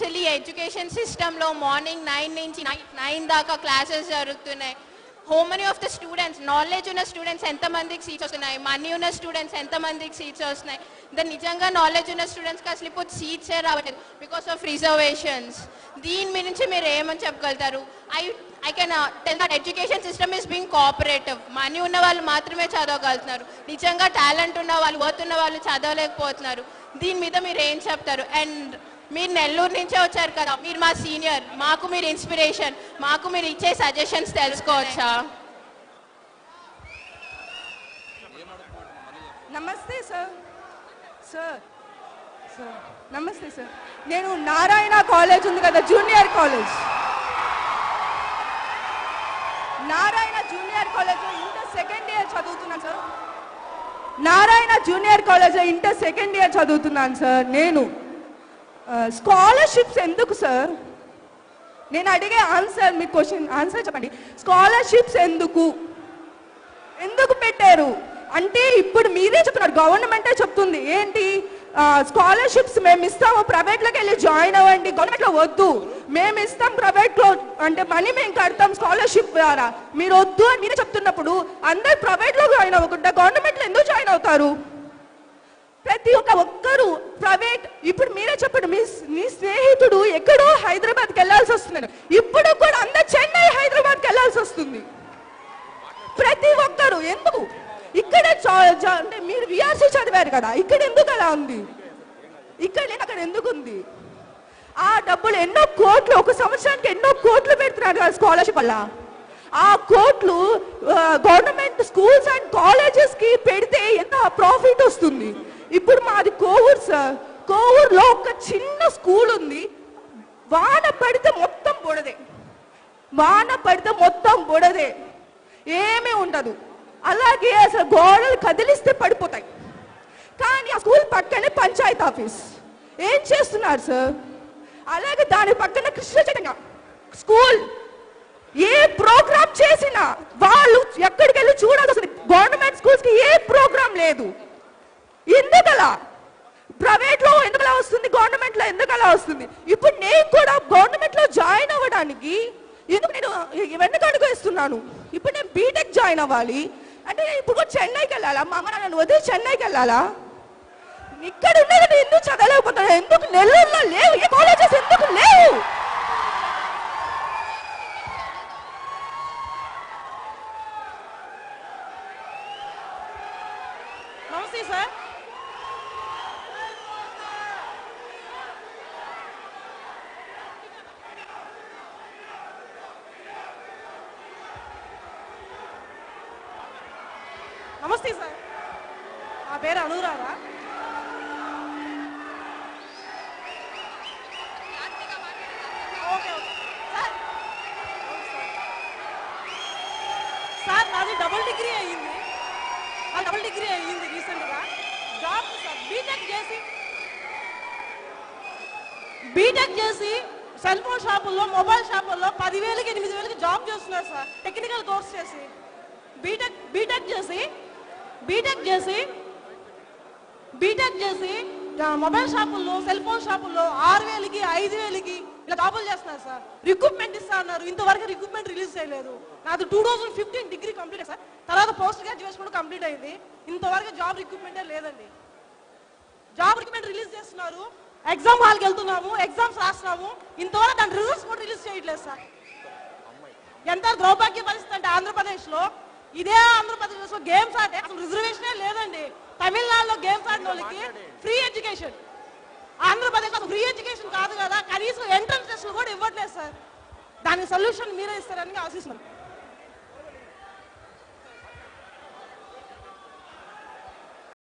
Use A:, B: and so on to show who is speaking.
A: అసలు ఈ ఎడ్యుకేషన్ సిస్టంలో మార్నింగ్ 9 నుంచి 9 దాకా క్లాసెస్ జరుగుతున్నాయి. How many of the students, knowledge ఉన్న స్టూడెంట్స్ ఎంతమందికి సీట్స్ వస్తున్నాయి, మనీ ఉన్న స్టూడెంట్స్ ఎంతమందికి సీట్స్ వస్తున్నాయి? నిజంగా నాలెడ్జ్ ఉన్న స్టూడెంట్స్కి అసలు ఇప్పుడు సీట్సే రావట్లేదు బికాస్ ఆఫ్ రిజర్వేషన్స్. దీని గురించి మీరు ఏమని చెప్పగలుగుతారు? I can tell that education system is being cooperative. Money ఉన్న వాళ్ళు మాత్రమే చదవగలుగుతున్నారు. నిజంగా టాలెంట్ ఉన్న వాళ్ళు, వర్త్ ఉన్న వాళ్ళు చదవలేకపోతున్నారు. దీని మీద మీరు ఏం చెప్తారు? అండ్ మీరు నెల్లూరు నుంచే వచ్చారు కదా, మీరు మా సీనియర్, మాకు మీరు ఇన్స్పిరేషన్, మాకు మీరు ఇచ్చే సజెషన్స్ తెలుసుకోవచ్చా?
B: నమస్తే సార్. నమస్తే సార్. నేను నారాయణ కాలేజ్ ఉంది కదా, junior college, Narayana junior college inter second year చదువుతున్నాను sir. Narayana junior college inter second year చదువుతున్నాను సార్. నేను స్కాలర్షిప్స్ ఎందుకు సార్? నేను అడిగే ఆన్సర్, మీ క్వశ్చన్ ఆన్సర్ చెప్పండి. స్కాలర్షిప్స్ ఎందుకు పెట్టారు అంటే ఇప్పుడు మీరే చెప్తున్నారు, గవర్నమెంటే చెప్తుంది. ఏంటి స్కాలర్షిప్స్ మేము ఇస్తాము, ప్రైవేట్లోకి వెళ్ళి జాయిన్ అవ్వండి, గవర్నమెంట్లో వద్దు, మేము ఇస్తాం ప్రైవేట్లో అంటే మనీ మేము కడతాం స్కాలర్షిప్ ద్వారా, మీరు వద్దు అని మీరే చెప్తున్నప్పుడు అందరు ప్రైవేట్లో జాయిన్ అవ్వకుండా గవర్నమెంట్లో ఎందుకు జాయిన్ అవుతారు? ప్రతి ఒక్కరు ప్రైవేట్. ఇప్పుడు మీరే చెప్పండి, మీ స్నేహితుడు ఎక్కడో హైదరాబాద్కి వెళ్ళాల్సి వస్తున్నారు, ఇప్పుడు కూడా అందరు చెన్నై హైదరాబాద్కి వెళ్ళాల్సి వస్తుంది. ప్రతి ఒక్కరు ఎందుకు? ఇక్కడ అంటే మీరు విఆర్సీ చదివారు కదా, ఇక్కడ ఎందుకు అలా ఉంది? ఇక్కడ అక్కడ ఎందుకు ఉంది? ఆ డబ్బులు ఎన్నో కోట్లు, ఒక సంవత్సరానికి ఎన్నో కోట్లు పెడుతున్నారు కదా స్కాలర్షిప్ వల్ల. ఆ కోట్లు గవర్నమెంట్ స్కూల్స్ అండ్ కాలేజెస్కి పెడితే ఎంత ప్రాఫిట్ వస్తుంది. ఇప్పుడు మాది కోవూరు సార్, కోవూరులో ఒక చిన్న స్కూల్ ఉంది, వాన పడితే మొత్తం బుడదే, ఏమీ ఉండదు. అలాగే అసలు గోడలు కదిలిస్తే పడిపోతాయి. కానీ ఆ స్కూల్ పక్కనే పంచాయతీ ఆఫీస్. ఏం చేస్తున్నారు సార్? అలాగే దాని పక్కన కృష్ణ చైతన్య స్కూల్. ఏ ప్రోగ్రామ్ చేసినా వాళ్ళు ఎక్కడికి వెళ్ళి చూడాల్సి వస్తుంది. గవర్నమెంట్ స్కూల్స్కి ఏ ప్రోగ్రామ్ లేదు. ఎందుకలా? ప్రైవేట్లో ఎందుకలా వస్తుంది, గవర్నమెంట్లో ఎందుకలా వస్తుంది? ఇప్పుడు నేను కూడా గవర్నమెంట్లో జాయిన్ అవ్వడానికి ఎందుకు నేను వెనకడుగు వేస్తున్నాను. ఇప్పుడు నేను బీటెక్ జాయిన్ అవ్వాలి అంటే ఇప్పుడు చెన్నైకి వెళ్ళాలా? మా అమ్మ నన్ను వదిలి చెన్నైకి వెళ్ళాలా? ఇక్కడ ఉన్నది ఎందుకు చదవలేకపోతాను? ఎందుకు నెల్లూరులో లేవు? ఏ కాలేజెస్ ఎందుకు లేవు?
C: నమస్తే సార్. నమస్తే సార్, నా పేరు అనురాధ. సార్ నాది డబుల్ డిగ్రీ అయ్యింది రీసెంట్గా. జాబ్ సార్ బీటెక్ చేసి సెల్ ఫోన్ షాపుల్లో, మొబైల్ షాపుల్లో 10,000కి 8,000కి జాబ్ చేస్తున్నారు సార్. టెక్నికల్ కోర్స్ చేసి బీటెక్ చేసి మొబైల్ షాపుల్లో, సెల్ ఫోన్ షాపుల్లో 6,000కి 5,000కి ఇలా జాబులు చేస్తున్నారు సార్. రిక్రూట్మెంట్ ఇస్తా అన్నారు, ఇంతవరకు రిక్రూట్మెంట్ రిలీజ్ చేయలేదు. నాది 2015 డిగ్రీ కంప్లీట్ సార్. తర్వాత పోస్ట్ గ్రాడ్యుయేషన్ కూడా కంప్లీట్ అయింది. ఇంతవరకు జాబ్ రిక్రూట్మెంటే లేదండి. జాబ్ రిక్రూట్మెంట్ రిలీజ్ చేస్తున్నారు, ఎగ్జామ్ హాల్కి వెళ్తున్నాము, ఎగ్జామ్స్ రాస్తున్నాము, ఇంతవరకు దాని రిజల్ట్స్ కూడా రిలీజ్ చేయట్లేదు సార్. ఎంత దౌర్భాగ్య పరిస్థితి అంటే ఆంధ్రప్రదేశ్లో గేమ్స్ ఆడే అసలు రిజర్వేషనే లేదండి. తమిళనాడులో గేమ్స్ ఆడిన వాళ్ళకి ఫ్రీ ఎడ్యుకేషన్, ఆంధ్రప్రదేశ్ అసలు ఫ్రీ ఎడ్యుకేషన్ కాదు కదా, కనీసం ఎంట్రన్స్ టెస్ట్లు కూడా ఇవ్వట్లేదు సార్. దానికి సొల్యూషన్ మీరే ఇస్తారని ఆశిస్తున్నాను.